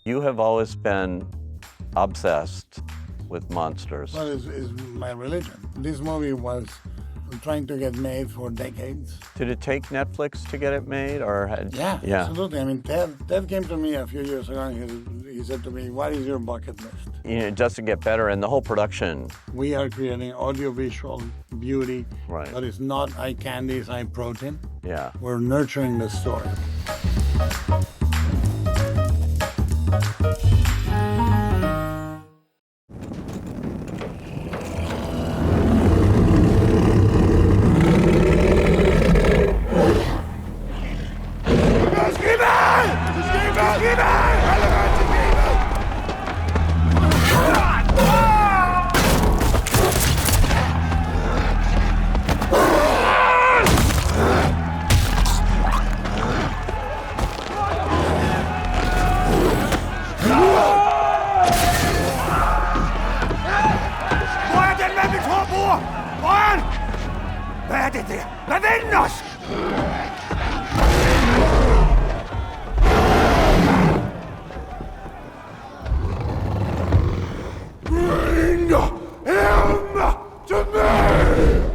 You have always been obsessed with monsters. Well, it's my religion. This movie was trying to get made for decades. Did it take Netflix to get it made, or Yeah, absolutely. I mean, Ted came to me a few years ago and he said to me, "What is your bucket list?" You know, it doesn't get better, and the whole production. We are creating audiovisual beauty, Right. but it's not eye candy, it's eye protein. Yeah. We're nurturing the story. Hvad er det der? Hvad vender os? Bring him to me!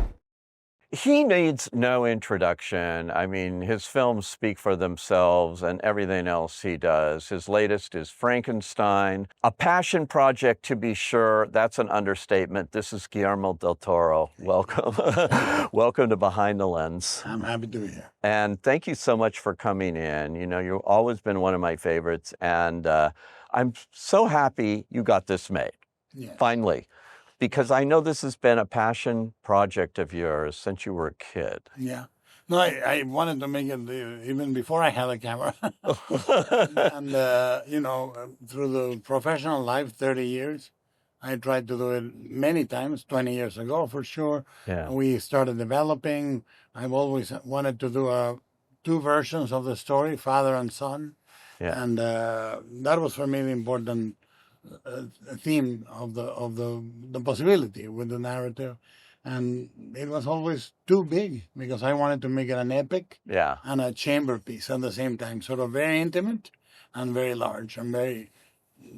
He needs no introduction. I mean, his films speak for themselves and everything else he does. His latest is Frankenstein, a passion project to be sure. That's an understatement. This is Guillermo del Toro. Welcome. Welcome to Behind the Lens. I'm happy to be here. And thank you so much for coming in. You know, you've always been one of my favorites, and I'm so happy you got this made, Yes. finally. Because I know this has been a passion project of yours since you were a kid. Yeah. No, I wanted to make it even before I had a camera. And, through the professional life, 30 years, I tried to do it many times, 20 years ago for sure. Yeah. We started developing. I've always wanted to do two versions of the story, father and son. Yeah. And that was for me the important theme of the possibility with the narrative. And it was always too big because I wanted to make it an epic Yeah. and a chamber piece at the same time, sort of very intimate and very large and very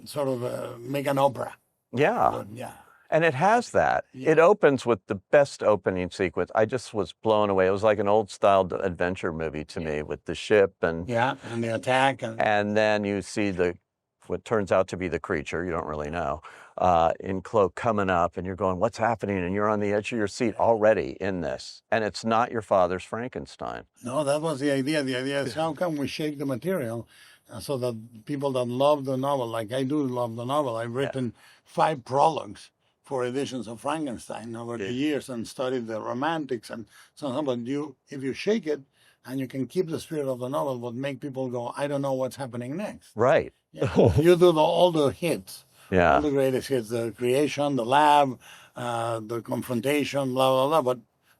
sort of make an opera. Yeah. But, yeah. And it has that. Yeah. It opens with the best opening sequence. I just was blown away. It was like an old style adventure movie to me with the ship and Yeah, and the attack. and then you see what turns out to be the creature, you don't really know, in cloak coming up, and you're going, what's happening? And you're on the edge of your seat already in this. And it's not your father's Frankenstein. No, that was the idea. The idea is how can we shake the material so that people that love the novel, like I do love the novel, I've written 5 prologues for editions of Frankenstein over the years and studied the romantics and so on. But if you shake it and you can keep the spirit of the novel, would make people go, I don't know what's happening next. Right. Yeah. You do all the hits, all Yeah. the greatest hits, the creation, the lab, the confrontation, blah, blah, blah.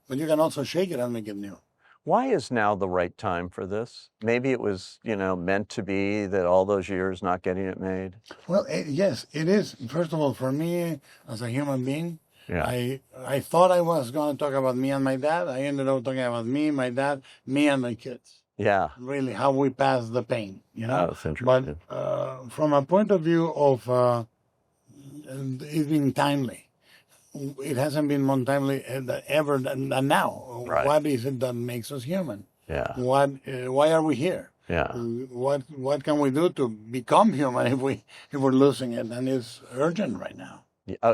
But you can also shake it and make it new. Why is now the right time for this? Maybe it was, meant to be that all those years not getting it made. Well, yes, it is. First of all, for me as a human being, Yeah. I thought I was going to talk about me and my dad. I ended up talking about me, my dad, me and my kids. Yeah. Really, how we pass the pain, Oh, that's interesting. But from a point of view of it being timely, it hasn't been more timely ever than now. Right. What is it that makes us human? Yeah. Why are we here? Yeah. What can we do to become human if we're losing it? And it's urgent right now.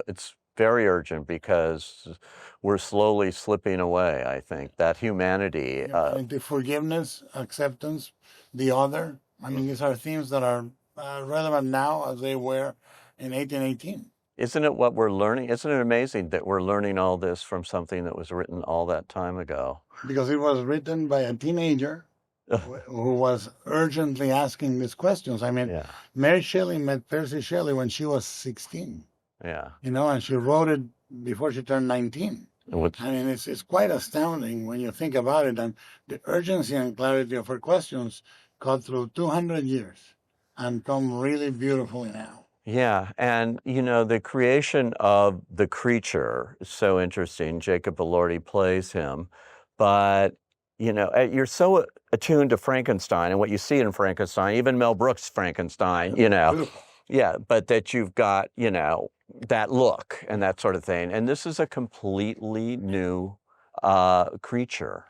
It's very urgent because we're slowly slipping away, I think. That humanity. And the forgiveness, acceptance, the other. I mean, these are themes that are relevant now as they were in 1818. Isn't it what we're learning? Isn't it amazing that we're learning all this from something that was written all that time ago? Because it was written by a teenager who was urgently asking these questions. I mean, Yeah. Mary Shelley met Percy Shelley when she was 16, Yeah. and she wrote it before she turned 19. What's, I mean, it's quite astounding when you think about it. And the urgency and clarity of her questions cut through 200 years and come really beautifully now. yeah. And, the creation of the creature is so interesting. Jacob Elordi plays him. But you're so attuned to Frankenstein and what you see in Frankenstein, even Mel Brooks' Frankenstein, Beautiful. yeah, but that you've got, that look and that sort of thing. And this is a completely new creature.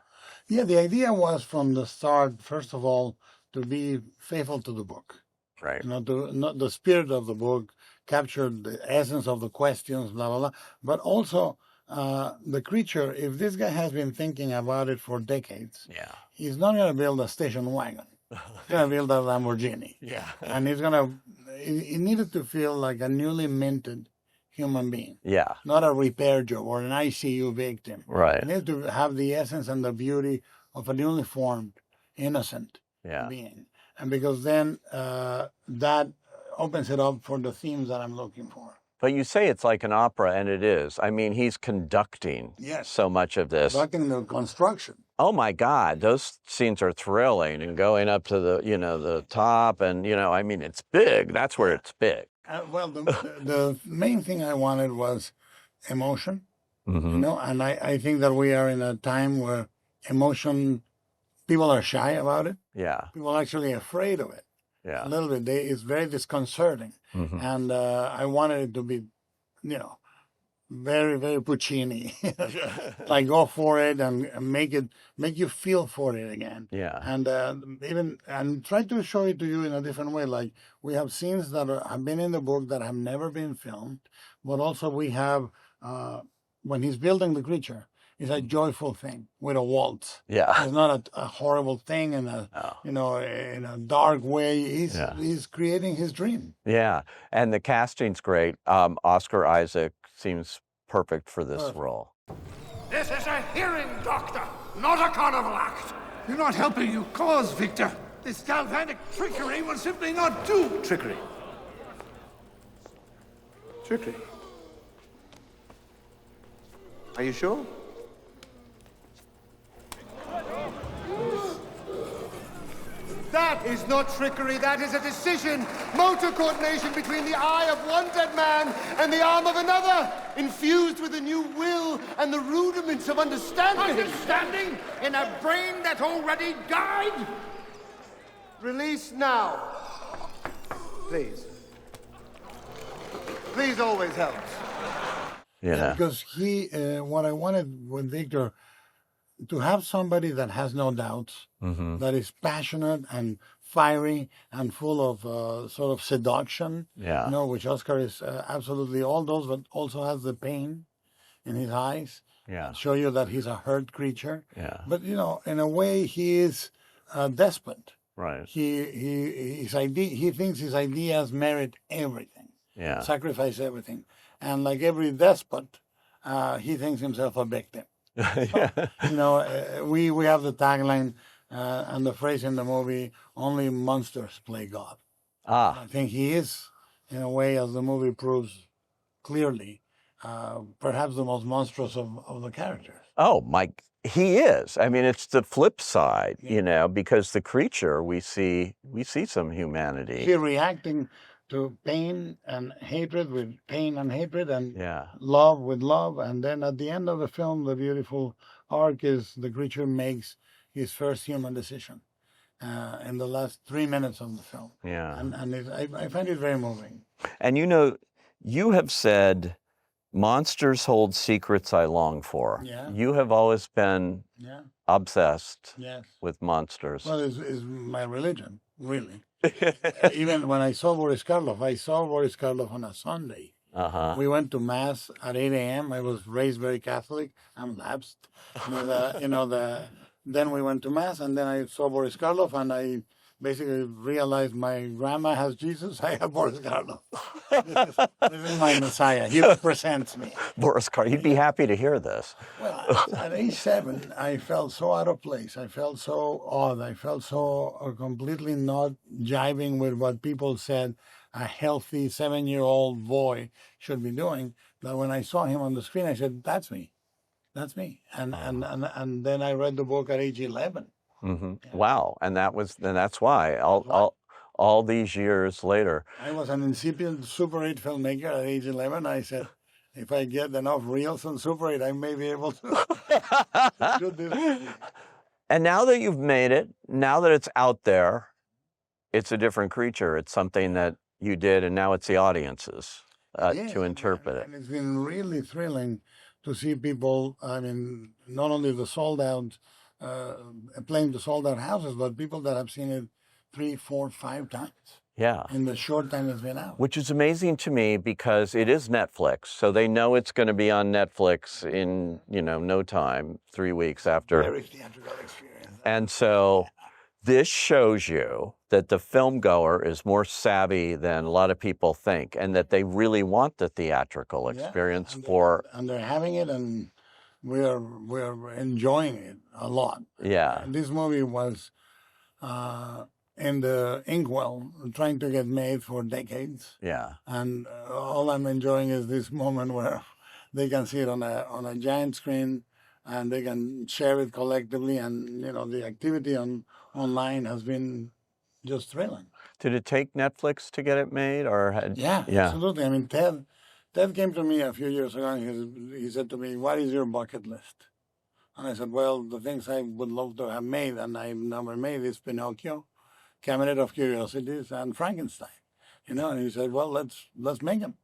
Yeah, the idea was from the start, first of all, to be faithful to the book. Right. Not the spirit of the book, capture the essence of the questions, blah, blah, blah. But also the creature, if this guy has been thinking about it for decades, Yeah. he's not going to build a station wagon. He's going to build a Lamborghini. Yeah. And he needed to feel like a newly minted human being. Yeah. Not a repair job or an ICU victim. Right. He needed to have the essence and the beauty of a newly formed, innocent being. And because then that opens it up for the themes that I'm looking for. But you say it's like an opera, and it is. I mean, he's conducting so much of this. Conducting the construction. Oh my God, those scenes are thrilling, and going up to the top, and I mean, it's big. That's where it's big. Well, the main thing I wanted was emotion, Mm-hmm. and I think that we are in a time where emotion, people are shy about it. Yeah. People are actually afraid of it. Yeah. A little bit. It's very disconcerting. Mm-hmm. And I wanted it to be, very, very Puccini. Like go for it and make you feel for it again. Yeah. And try to show it to you in a different way. Like we have scenes that have been in the book that have never been filmed, but also we have when he's building the creature, it's a joyful thing with a waltz. Yeah. It's not a horrible thing in a dark way. He's creating his dream. Yeah. And the casting's great. Oscar Isaac seems perfect for this role. This is a hearing doctor, not a carnival act. You're not helping your cause, Victor. This galvanic trickery will simply not do. Trickery? Trickery? Are you sure? That is not trickery, that is a decision. Motor coordination between the eye of one dead man and the arm of another, infused with a new will and the rudiments of understanding. Understanding in a brain that already died? Release now. Please. Please always helps. Yeah. Because what I wanted with Victor, to have somebody that has no doubts, that is passionate and fiery and full of sort of seduction, which Oscar is absolutely all those, but also has the pain in his eyes. Yeah. Show you that he's a hurt creature. Yeah. But, in a way, he is a despot. Right. He thinks his ideas merit everything. Yeah. Sacrifice everything. And like every despot, he thinks himself a victim. Yeah. We have the tagline and the phrase in the movie, only monsters play God. I think he is, in a way, as the movie proves clearly, perhaps the most monstrous of the characters. Oh, he is. I mean, it's the flip side, because the creature, we see some humanity. He reacting to pain and hatred with pain and hatred, and love with love. And then at the end of the film, the beautiful arc is the creature makes his first human decision in the last 3 minutes of the film. Yeah. And I find it very moving. And you have said, monsters hold secrets I long for. Yeah. You have always been obsessed with monsters. Well, it's my religion, really. Even when I saw Boris Karloff on a Sunday. We went to Mass at 8 a.m. I was raised very Catholic. I'm lapsed. Then we went to Mass, and then I saw Boris Karloff, and I basically realized my grandma has Jesus, I have Boris Karloff. This is my Messiah. He represents me. Boris Karloff, he'd be happy to hear this. Well, at age 7, I felt so out of place. I felt so odd. I felt so completely not jiving with what people said a healthy 7-year-old boy should be doing, that when I saw him on the screen, I said, that's me. That's me. And then I read the book at age 11. Mm-hmm. Yeah. Wow. And that's why all these years later. I was an incipient Super 8 filmmaker at age 11. I said, if I get enough reels on Super 8, I may be able to do this. And now that you've made it, now that it's out there, it's a different creature. It's something that you did, and now it's the audience's Yes, to interpret it. and it's been really thrilling to see people. I mean, not only the sold out, playing the sold out houses, but people that have seen it 3, 4, 5 times Yeah. in the short time it's been out. Which is amazing to me because it is Netflix. So they know it's going to be on Netflix in, no time, 3 weeks after. Very theatrical experience. And so this shows you that the film goer is more savvy than a lot of people think, and that they really want the theatrical experience and they're having it, and we're enjoying it a lot. Yeah. And this movie was in the inkwell, trying to get made for decades. Yeah. And all I'm enjoying is this moment where they can see it on a giant screen, and they can share it collectively. And the activity online has been just thrilling. Did it take Netflix to get it made, or Yeah, absolutely. I mean, Ted came to me a few years ago, and he said to me, "What is your bucket list?" And I said, "Well, the things I would love to have made and I've never made is Pinocchio, Cabinet of Curiosities, and Frankenstein." And he said, "Well, let's make them."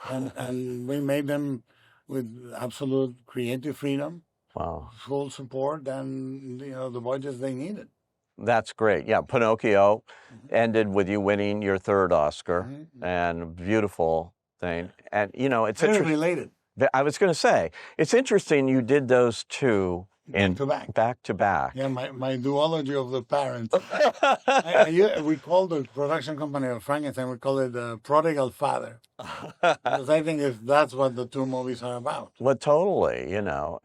and we made them with absolute creative freedom, Wow. full support, and the budgets they needed. That's great. Yeah, Pinocchio ended with you winning your 3rd Oscar, and beautiful thing. And it's Very related. I was going to say, it's interesting you did those two back to back. Yeah, my duology of the parents. We call the production company of Frankenstein, we call it the Prodigal Father. Because I think that's what the 2 movies are about. Well, totally,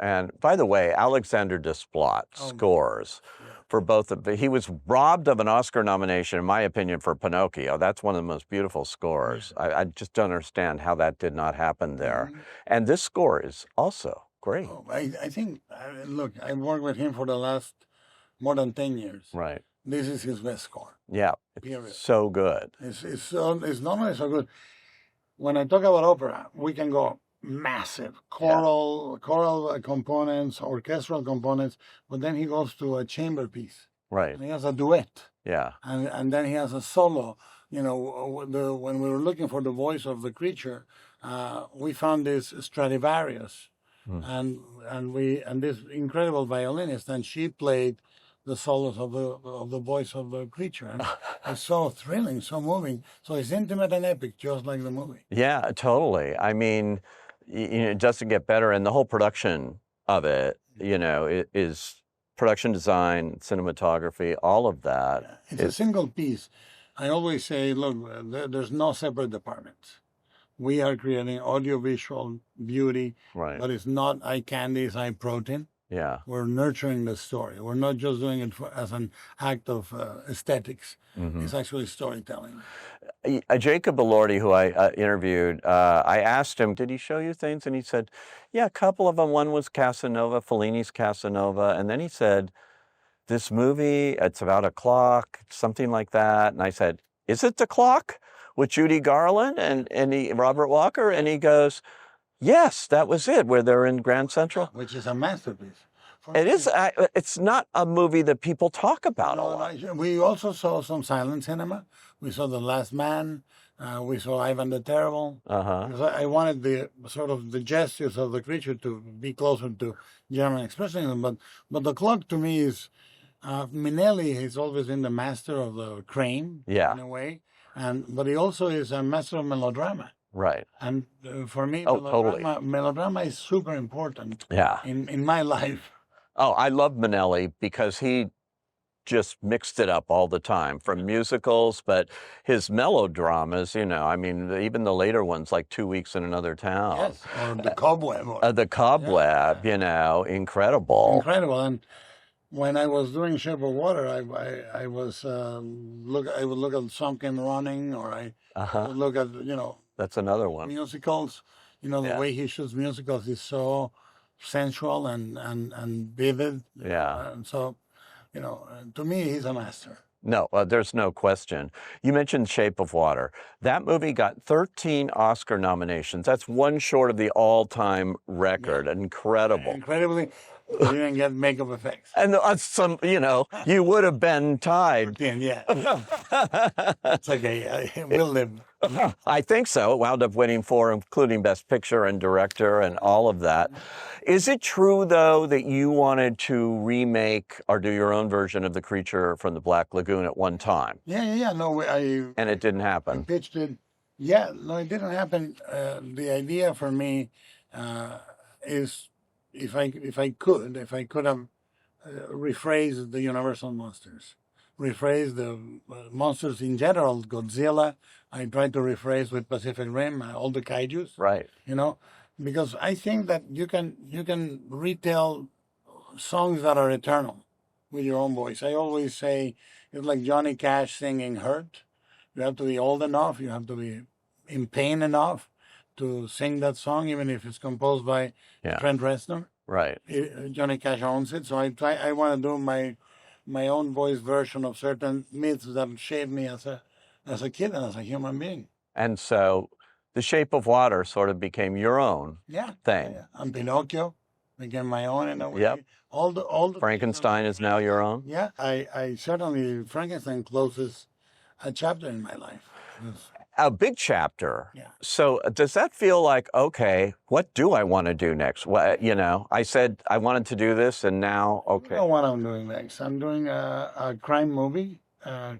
And by the way, Alexander Desplat scores for both of them. He was robbed of an Oscar nomination, in my opinion, for Pinocchio. That's one of the most beautiful scores. I just don't understand how that did not happen there. And this score is also great. Oh, I think, look, I've worked with him for the last more than 10 years. Right. This is his best score. Yeah. Period. So good. It's not only so good. When I talk about opera, we can go massive choral components, orchestral components, but then he goes to a chamber piece. Right. And he has a duet. Yeah. And then he has a solo. When we were looking for the voice of the creature, we found this Stradivarius, and this incredible violinist, and she played the solos of the voice of the creature. And it's so thrilling, so moving. So it's intimate and epic, just like the movie. Yeah, totally. I mean, it doesn't get better, and the whole production of it, is production design, cinematography, all of that. It's a single piece. I always say, look, there's no separate departments. We are creating audiovisual beauty, Right. but it's not eye candy, it's eye protein. Yeah. We're nurturing the story. We're not just doing it as an act of aesthetics. It's actually storytelling. Jacob Elordi, who I interviewed, I asked him, did he show you things? And he said, yeah, a couple of them. One was Casanova, Fellini's Casanova. And then he said, this movie, it's about a clock, something like that. And I said, is it The Clock with Judy Garland and Robert Walker? And he goes, yes, that was it, where they're in Grand Central. Which is a masterpiece. It is. It's not a movie that people talk about a lot. We also saw some silent cinema. We saw The Last Man. We saw Ivan the Terrible. Because I wanted the gestures of the creature to be closer to German expressionism. But The Clock to me is Minelli has always been the master of the crane, in a way, but he also is a master of melodrama. Right. And for me, totally. Melodrama is super important. Yeah. In my life. Oh, I love Minelli because he just mixed it up all the time, from musicals, but his melodramas, even the later ones, like 2 Weeks in Another Town. Yes, or The Cobweb. The Cobweb, incredible. Incredible. And when I was doing Shape of Water, I would look at Sunken Running, or I would look at, That's another one. musicals. The way he shoots musicals is so sensual and vivid. Yeah. And so, to me, he's a master. No, there's no question. You mentioned Shape of Water. That movie got 13 Oscar nominations. That's one short of the all-time record. Incredible. Incredibly. We didn't get makeup effects. And you would have been tied. Yeah. It's okay. We'll live. I think so. It wound up winning 4, including Best Picture and Director and all of that. Is it true, though, that you wanted to remake or do your own version of The Creature from the Black Lagoon at one time? Yeah. No, And it didn't I happen. pitched it. Yeah, no, it didn't happen. The idea for me is if I could have rephrased the Universal monsters, rephrased the monsters in general, Godzilla. I tried to rephrase with Pacific Rim, all the kaijus. Right. Because I think that you can retell songs that are eternal with your own voice. I always say it's like Johnny Cash singing "Hurt." You have to be old enough, you have to be in pain enough to sing that song, even if it's composed by Trent Reznor. Right. Johnny Cash owns it, so I want to do my own voice version of certain myths that shaped me as a kid and as a human being. And so The Shape of Water sort of became your own thing. Yeah. And Pinocchio became my own in a way. Yep. All the Frankenstein is now your own? Yeah, I certainly, Frankenstein closes a chapter in my life. A big chapter. Yeah. So does that feel like, okay, what do I want to do next? I said I wanted to do this, and now, okay. I don't know what I'm doing next. I'm doing a crime movie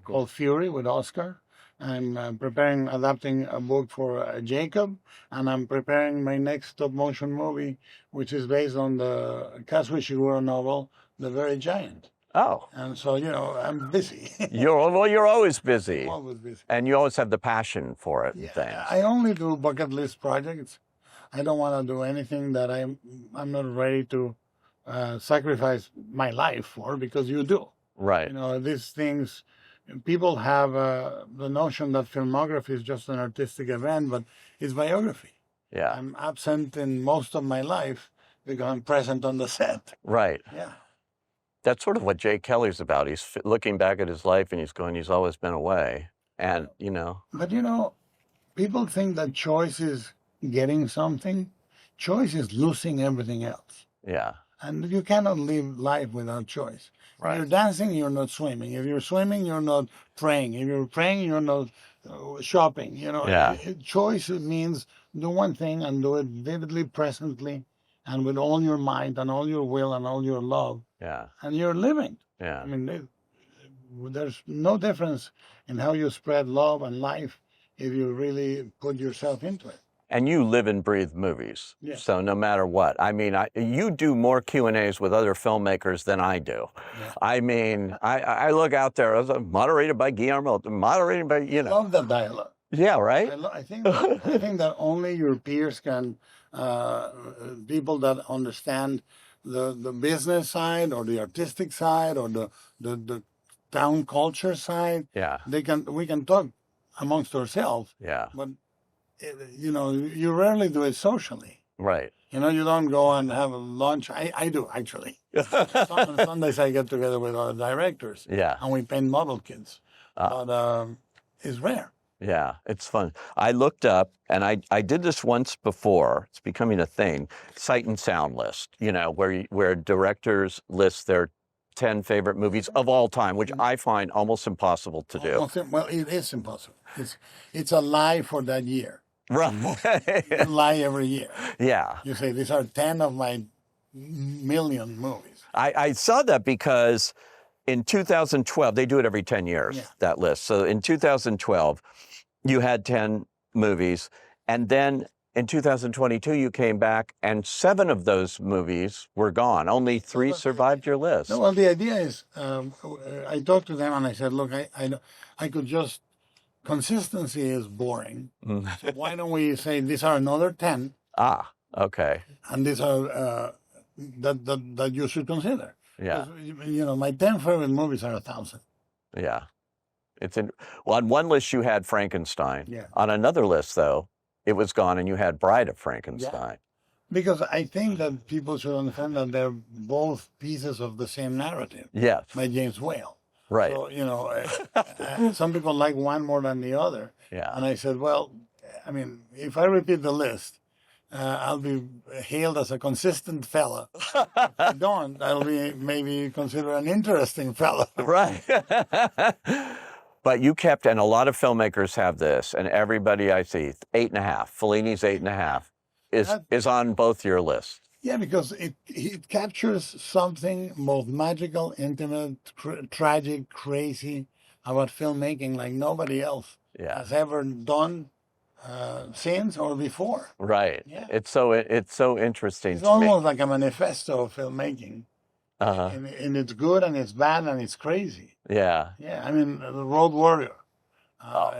called Fury with Oscar. I'm adapting a book for Jacob, and I'm preparing my next stop-motion movie, which is based on the Kazuo Ishiguro novel, The Very Giant. Oh. And so, I'm busy. You're always busy. I'm always busy. And you always have the passion for it and things. I only do bucket list projects. I don't want to do anything that I'm not ready to sacrifice my life for, because you do. Right. These things, people have the notion that filmography is just an artistic event, but it's biography. Yeah. I'm absent in most of my life because I'm present on the set. Right. Yeah. That's sort of what Jay Kelly's about. He's looking back at his life and he's always been away. And, But, people think that choice is getting something. Choice is losing everything else. Yeah. And you cannot live life without choice. Right. If you're dancing, you're not swimming. If you're swimming, you're not praying. If you're praying, you're not shopping. Yeah. Choice means do one thing and do it vividly, presently, and with all your mind and all your will and all your love. Yeah. And you're living. Yeah. I mean, there's no difference in how you spread love and life if you really put yourself into it. And you live and breathe movies. Yeah. So no matter what, I mean, you do more Q&As with other filmmakers than I do. Yeah. I mean, I look out there, as moderated by Guillermo, moderated by, I love that dialogue. Yeah, right? I think that only your peers can, people that understand the business side or the artistic side or the town culture side. Yeah. We can talk amongst ourselves. Yeah. But you rarely do it socially. Right. You don't go and have a lunch. I do, actually. On Sundays, I get together with our directors. Yeah. And we paint model kits. But it's rare. Yeah, it's fun. I looked up, and I did this once before. It's becoming a thing. Sight and sound list, where directors list their 10 favorite movies of all time, which I find almost impossible to do. Well, it is impossible. It's a lie for that year. Right. You lie every year. Yeah. You say, these are 10 of my million movies. I saw that because in 2012, they do it every 10 years, that list. So in 2012, you had 10 movies, and then in 2022, you came back, and 7 of those movies were gone. Only 3 survived your list. No, well, the idea is, I talked to them and I said, look, I could just, consistency is boring. So why don't we say these are another 10? Ah, okay. And these are that you should consider. Yeah. My 10 favorite movies are 1,000. Yeah. On one list, you had Frankenstein. Yeah. On another list, though, it was gone, and you had Bride of Frankenstein. Yeah. Because I think that people should understand that they're both pieces of the same narrative. Yes. By James Whale. Right. So, some people like one more than the other. Yeah. And I said, well, I mean, if I repeat the list, I'll be hailed as a consistent fella. If I don't, I'll be maybe considered an interesting fella. Right. But you kept, and a lot of filmmakers have this, and everybody I see, 8.5. Fellini's 8.5 is on both your lists. Yeah, because it captures something both magical, intimate, tragic, crazy about filmmaking like nobody else has ever done since or before. Right. Yeah. It's so interesting It's to me. almost like a manifesto of filmmaking. And it's good and it's bad and it's crazy. Yeah. Yeah, I mean, The Road Warrior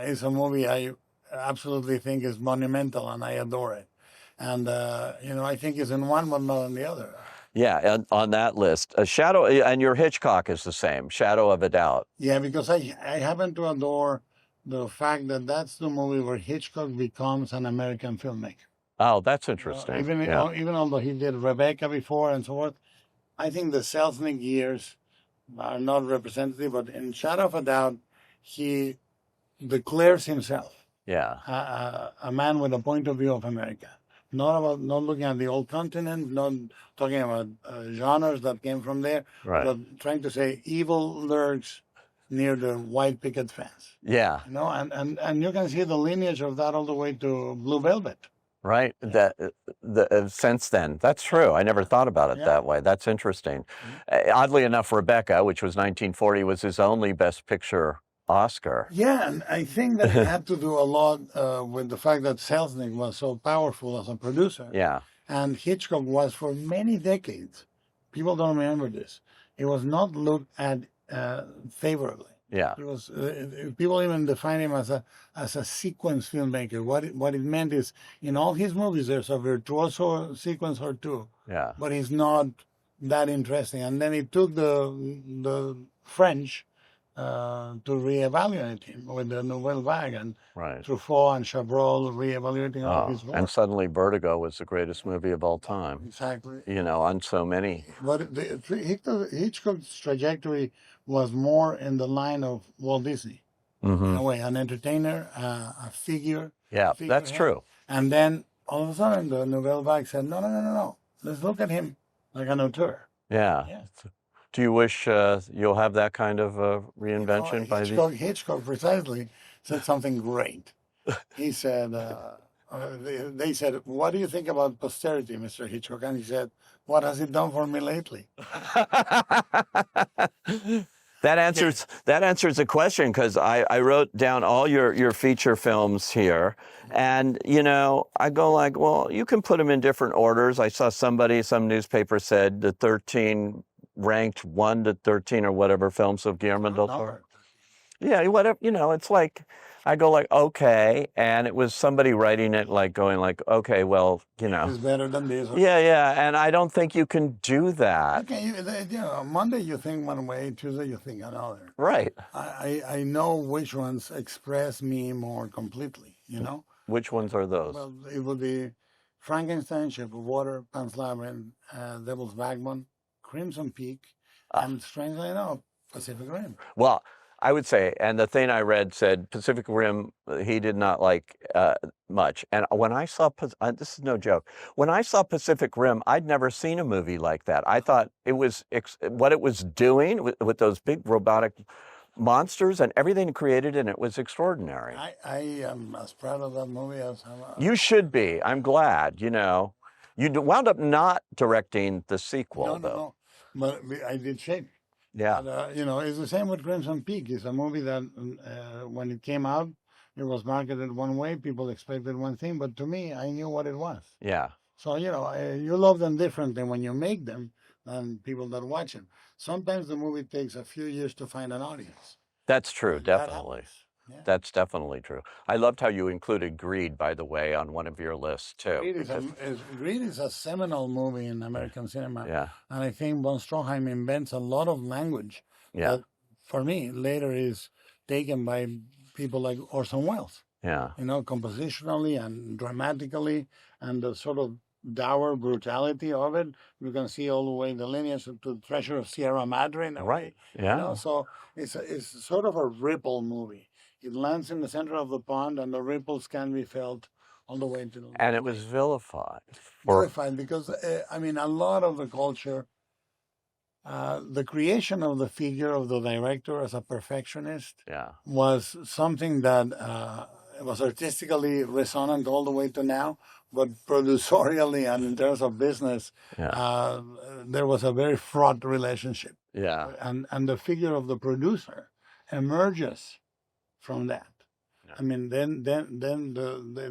is a movie I absolutely think is monumental and I adore it. And, I think it's in one but not on the other. Yeah, and on that list, a Shadow, and your Hitchcock is the same, Shadow of a Doubt. Yeah, because I happen to adore the fact that that's the movie where Hitchcock becomes an American filmmaker. Oh, that's interesting. Even although he did Rebecca before and so forth, I think the Selznick years are not representative, but in Shadow of a Doubt, he declares himself a man with a point of view of America. Not looking at the old continent, not talking about genres that came from there, but trying to say evil lurks near the white picket fence. Yeah. And you can see the lineage of that all the way to Blue Velvet. Right. That since then, that's true. I never thought about it that way. That's interesting. Oddly enough, Rebecca, which was 1940, was his only Best Picture Oscar. Yeah, and I think that it had to do a lot with the fact that Selznick was so powerful as a producer. Yeah. And Hitchcock was for many decades. People don't remember this. It was not looked at favorably. Yeah. It was people even define him as a sequence filmmaker. What it meant is in all his movies there's a virtuoso sequence or two. Yeah. But he's not that interesting. And then it took the French to reevaluate him with the Nouvelle Vague and Truffaut and Chabrol reevaluating all his work. And suddenly Vertigo was the greatest movie of all time. Exactly. On so many. But Hitchcock's trajectory was more in the line of Walt Disney. In a way, an entertainer, a figure. Yeah, that's true. And then all of a sudden the Nouvelle Vague said, no. Let's look at him like an auteur. Yeah. Do you wish you'll have that kind of reinvention by Hitchcock precisely said something great. He said, they said, what do you think about posterity, Mr. Hitchcock? And he said, what has it done for me lately? That answers the question, because I wrote down all your feature films here, and I go like, well, you can put them in different orders. I saw some newspaper said the 13 ranked 1 to 13 or whatever films of Guillermo del Toro. Yeah, whatever. It's like I go like, okay, and it was somebody writing it like going like, okay, well, it's better than this. Yeah, and I don't think you can do that. Okay, Monday you think one way, Tuesday you think another. Right. I know which ones express me more completely. Which ones are those? Well, it would be Frankenstein, Shape of Water, Pan's Labyrinth, Devil's Backbone, Crimson Peak, and strangely enough, Pacific Rim. Well, I would say, and the thing I read said Pacific Rim he did not like much. And when I saw, this is no joke, when I saw Pacific Rim, I'd never seen a movie like that. I thought it was, what it was doing with those big robotic monsters and everything it created in it was extraordinary. I am as proud of that movie as You should be. I'm glad, You wound up not directing the sequel, though. No. But I did Shape. Yeah. But, it's the same with Crimson Peak. It's a movie that when it came out, it was marketed one way. People expected one thing. But to me, I knew what it was. Yeah. So, you love them differently when you make them than people that watch them. Sometimes the movie takes a few years to find an audience. That's true, definitely. Yeah. That's definitely true. I loved how you included Greed, by the way, on one of your lists, too. Greed is a seminal movie in American cinema. Yeah. And I think von Stroheim invents a lot of language that, for me, later is taken by people like Orson Welles. Yeah. Compositionally and dramatically, and the sort of dour brutality of it. You can see all the way the lineage to the Treasure of Sierra Madre. In a way. Yeah. So it's sort of a ripple movie. It lands in the center of the pond, and the ripples can be felt all the way to And it was vilified. For, vilified because I mean a lot of the culture, the creation of the figure of the director as a perfectionist yeah, was something that was artistically resonant all the way to now, but producerially and in terms of business, yeah, there was a very fraught relationship. yeah, And the figure of the producer emerges from that. I mean, then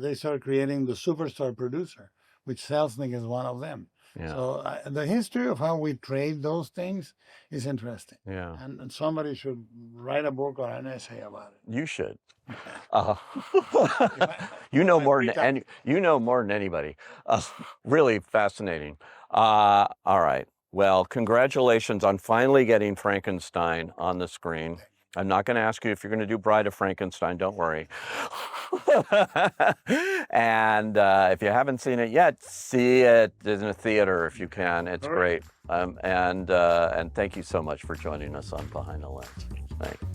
they start creating the superstar producer, which Selznick is one of them. yeah, So the history of how we trade those things is interesting. yeah. And somebody should write a book or an essay about it. You should. You know more than anybody. Really fascinating. All right. Well, congratulations on finally getting Frankenstein on the screen. I'm not going to ask you if you're going to do Bride of Frankenstein. Don't worry. And if you haven't seen it yet, see it in a theater if you can. It's great. And thank you so much for joining us on Behind the Lens. Thanks.